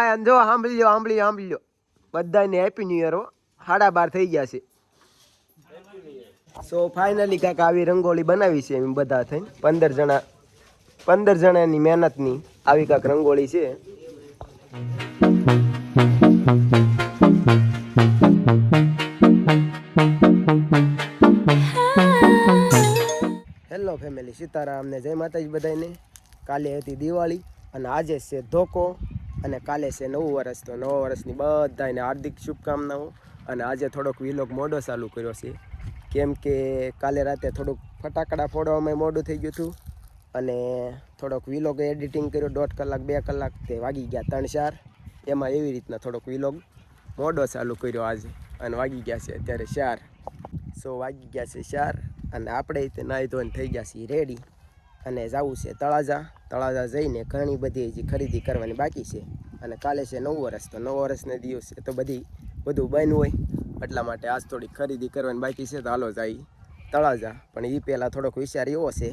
જો સાંભળી લો બધાને હેપી ન્યુ યર હો. 12:30 થઈ ગયા છે. સો ફાઇનલી કાંઈક આવી રંગોળી બનાવી છે એમ બધા થઈને 15 જણાની મહેનતની આવી કાંઈક રંગોળી છે. હેલો ફેમિલી, સીતારામ ને જય માતાજી બધાને. કાલે હતી દિવાળી અને આજે છે ધોકો અને કાલે છે નવું વર્ષ. તો નવા વર્ષની બધાને હાર્દિક શુભકામનાઓ. અને આજે થોડોક વિલોગ મોડો ચાલુ કર્યો છે કેમ કે કાલે રાતે થોડુંક ફટાકડા ફોડવામાં મોડું થઈ ગયું હતું અને થોડોક વિલોગ એડિટિંગ કર્યો 1.5 કલાક 2 કલાક તે વાગી ગયા 3-4. એમાં એવી રીતના થોડોક વિલોગ મોડો ચાલુ કર્યો આજે અને વાગી ગયા છે અત્યારે 4. સો વાગી ગયા છે 4 અને આપણે તે નાહી ધોઈને થઈ ગયા છીએ રેડી અને જવું છે તળાજા જઈને ઘણી બધી હજી ખરીદી કરવાની બાકી છે. અને કાલે છે નવું વર્ષ, તો નવા વર્ષના દિવસે તો બધું બંધ હોય એટલા માટે આજ થોડી ખરીદી કરવાની બાકી છે. તો હાલો જાય તળાજા. પણ એ પહેલાં થોડોક વિચાર એવો છે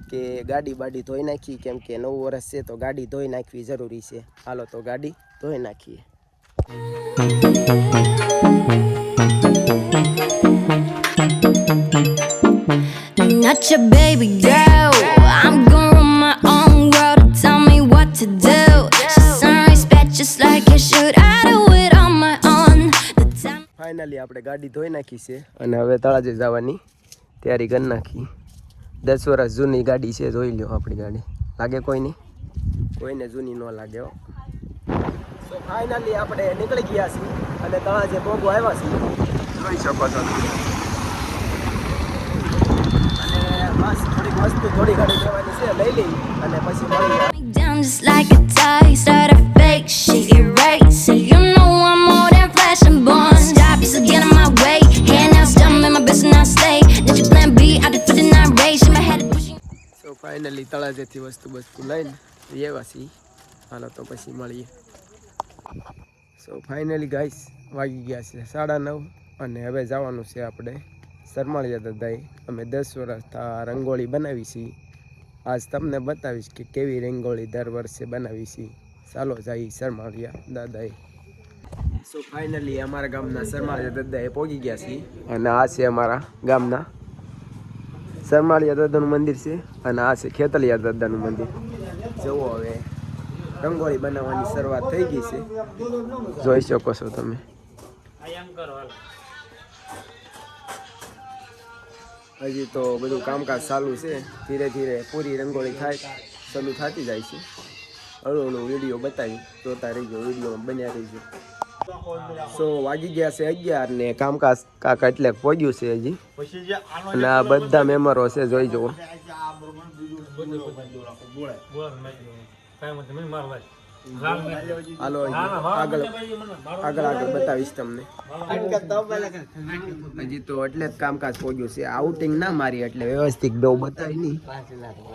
કે ગાડી બાડી ધોઈ નાખી કેમ કે નવું વર્ષ છે તો ગાડી ધોઈ નાખવી જરૂરી છે. હાલો તો ગાડી ધોઈ નાખીએ. Not your baby girl. I'm going on my own world. Tell me what to do. She's some respect just like you should. I do it on my own. Finally આપણે ગાડી ધોઈ નાખી છે અને હવે તળાજે જવાની તૈયારી કરી નાખી. 10 વર્ષ જૂની ગાડી છે, જોઈ લો આપણી ગાડી. લાગે કોઈને જૂની ન લાગે હો. તો ફાઇનલી આપણે નીકળી ગયા છીએ અને તળાજે ભોગો આવ્યા છીએ, જોઈ શકો છો. બસ થોડીક વસ્તુ થોડી ઘણી લેવાની છે, લઈ લઈ અને પછી મળી down just like a tie. Start a fake shit, erase it. You know I'm more than flesh and bone. Stop, you still get in my way. Here now, stumble in my business, now stay. Did you plan B? I did for the night race. In my head pushing. So finally તળાજેથી વસ્તુ લઈને એવા છીએ. હાલો તો પછી મળીએ. So finally guys વાગી ગયા છે 9:30 અને હવે જવાનું છે આપણે સરમાળિયા દાદાએ. અમે 10 વર્ષ રંગોળી બનાવી છીએ. આજ તમને બતાવીશ કે કેવી રંગોળી દર વર્ષે બનાવી છીએ. ચાલો જઈએ સરમાળિયા દાદાએ. સો ફાઇનલી અમારા ગામના સરમાળિયા દાદાએ પહોંચી ગયા છીએ અને આ છે અમારા ગામના સરમાળિયા દાદાનું મંદિર છે અને આ છે ખેતલિયા દાદાનું મંદિર. જુઓ હવે રંગોળી બનાવવાની શરૂઆત થઈ ગઈ છે, જોઈ શકો છો તમે. હજી તો બધું કામકાજ ચાલુ છે, ધીરે ધીરે પૂરી રંગોળી ચાલુ થતી જાય છે. હળવું વિડીયો બતાવી જોતા રહીજો, વિડીયોમાં બન્યા રહીજો. સો વાગી ગયા છે 11 ને કામકાજ કાંક એટલે પહોંચ્યું છે હજી. અને આ બધા મેમ્બરો છે, જોઈ જુઓ. હાલો આગળ બતાવીશ તમને. હજી તો એટલે જ કામકાજ પહોંચ્યું છે. આઉટિંગ ના મારી એટલે વ્યવસ્થિત બહુ બતાવી નહીં,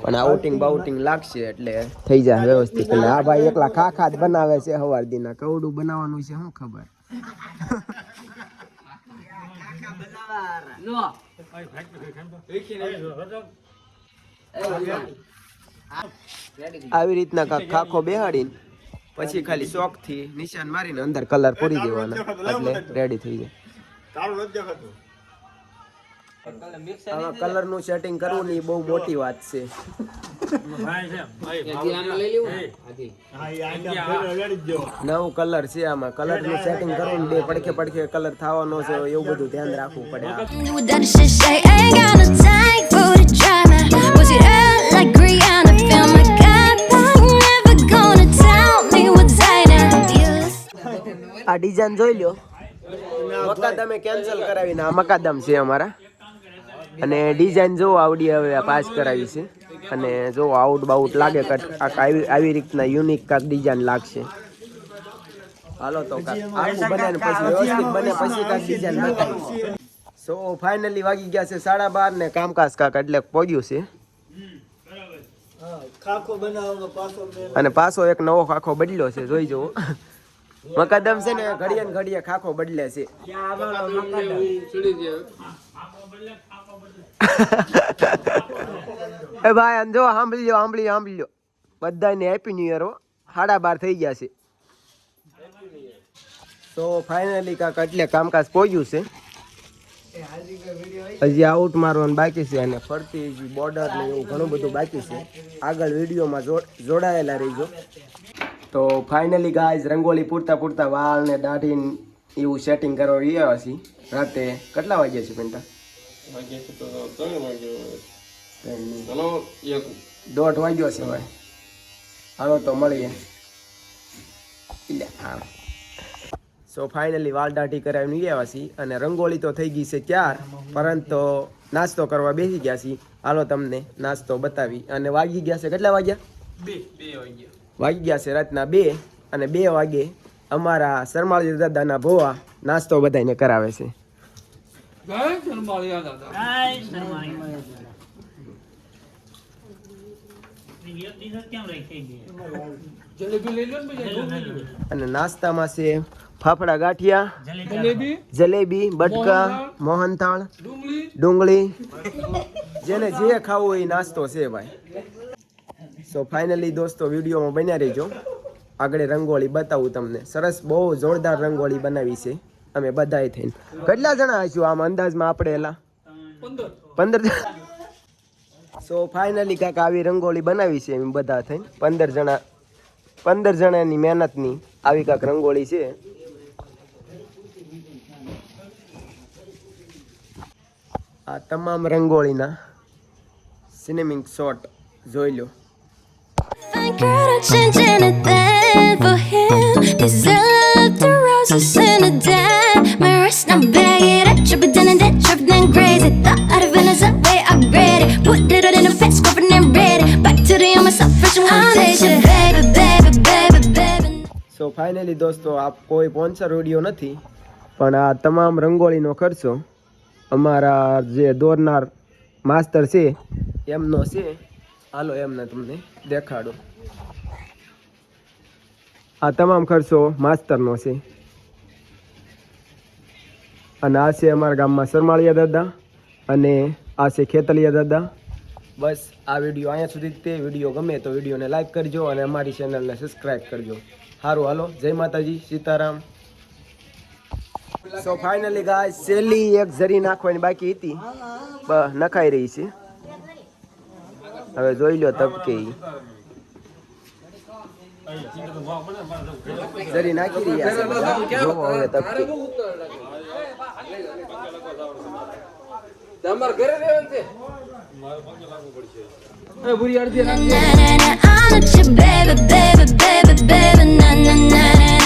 પણ આઉટિંગ બાઉટિંગ લાગશે એટલે થઈ જાય વ્યવસ્થિત. અને આ ભાઈ એકલા ખાખા જ બનાવે છે સવાર દીના. કવડું બનાવવાનું છે શું ખબર. આવી રીતના ખાખો બેહાડીને પછી ખાલી શોખ થી નિશાન મારીને અંદર કલર પૂરી દેવાના એટલે રેડી થઈ જાય. આમાં કલર નું સેટિંગ કરવું ને બહુ મોટી વાત છે. નવું કલર છે, આમાં કલર નું સેટિંગ કરવું બે પડખે કલર થવાનો છે એવું બધું ધ્યાન રાખવું પડે. આ ડિઝાઇન જોઈ લો. મકાદમે કેન્સલ કરાવીને આ મકાદમ છે અમારા. અને ડિઝાઇન જો આવડી હવે પાસ કરાવી છે અને જો આઉટ બાઉટ લાગે આવી રીતના યુનિક કાંક ડિઝાઇન લાગશે. હાલો તો આખું બને પછી વ્યવસ્થિત બને પછી કાંક ડિઝાઇન બતાવી. સો ફાઇનલી વાગી ગયા છે 12:30 ને કામકાજ કાંક એટલે પહોંચ્યું છે. અને પાછો એક નવો ખાખો બદલ્યો છે, જોઈ જુઓ. મકાદમ છે ને ઘડીએ ખાખો બદલે છે. એ ભાઈ જો સાંભળી લો બધાને હેપી ન્યુ યર હો. 12:30 થઈ ગયા છે. તો ફાઇનલી કાંક એટલે કામકાજ પહોંચ્યું છે. હજી આઉટ મારવાનું બાકી છે અને ફરતી બોર્ડર ને એવું ઘણું બધું બાકી છે. આગળ વિડીયોમાં જોડાયેલા રહીજો. તો ફાઇનલી ગાઈઝ રંગોળી પૂરતા વાળ ને દાઢી ને એવું સેટિંગ કરવા રહ્યા છીએ. રાતે કેટલા વાગ્યા છે પેન્ટા? 1:30 વાગ્યો છે ભાઈ. હાલો તો મળીએ. સો ફાઇનલી વાળ દાઢી કરાવીને ગયા છીએ અને રંગોળી તો થઈ ગઈ છે ત્યાર, પરંતુ નાસ્તો કરવા બેસી ગયા છીએ. હાલો તમને નાસ્તો બતાવી. અને વાગી ગયા છે કેટલા વાગ્યા? 2 વાગી ગયા છે રાતના 2. અને 2 વાગે અમારા શરમાળી દાદાના ભોવા નાસ્તો બધાને કરાવે છે. અને નાસ્તામાં છે ફાફડા ગાંઠિયા, જલેબી, બટકા, મોહનથાળ, ડુંગળી, જેને જે ખાવું હોય એ નાસ્તો છે ભાઈ. સો ફાઇનલી દોસ્તો વિડીયોમાં બન્યા રહેજો. આગળ રંગોળી બતાવું તમને. સરસ બહુ જોરદાર રંગોળી બનાવી છે અમે બધાએ થઈને. કેટલા જણા હશું આમ અંદાજમાં આપણે? એલા 15 જણા. સો ફાઇનલી કાંક આવી રંગોળી બનાવી છે એમ બધા થઈને 15 જણાની મહેનતની આવી કાંક રંગોળી છે. આ તમામ રંગોળીના સિનેમિક શોટ જોઈ લો. Fine girl, I'd change anything for him. Deserve the roses in a dime. My wrist now bag it up, trip it down and that trip then crazy. Thought I'd have been a subway upgraded. Put it in a fence, covered and ready. Back to the on myself, fresh and one taste. Baby, baby, baby, baby. So finally દોસ્તો આ કોઈ sponsor video નથી, પણ આ તમામ રંગોળીનો ખર્ચો અમારા જે દોરનાર માસ્તર છે એમનો છે. હાલો એમને તમને દેખાડો. આ તમામ ખર્ચો માસ્તરનો છે. અને આ છે અમારા ગામમાં શરમાળિયા દાદા અને આ છે ખેતલિયા દાદા. બસ આ વિડીયો અહીંયા સુધી તે વિડીયો ગમે તો વિડીયોને લાઈક કરજો અને અમારી ચેનલને સબસ્ક્રાઈબ કરજો. સારું હાલો, જય માતાજી, સીતારામ. સો ફાઇનલી ગાય સેલી એક જરી નાખવાની બાકી હતી, નખાઈ રહી છે. હવે જોઈ લો તબકે જરી નાખી રહ્યા છે. જોવો હવે તબકે. તમાર ઘરે રહેવાનું છે. Na na na, I'm not your baby, baby, baby, baby. Na na na na.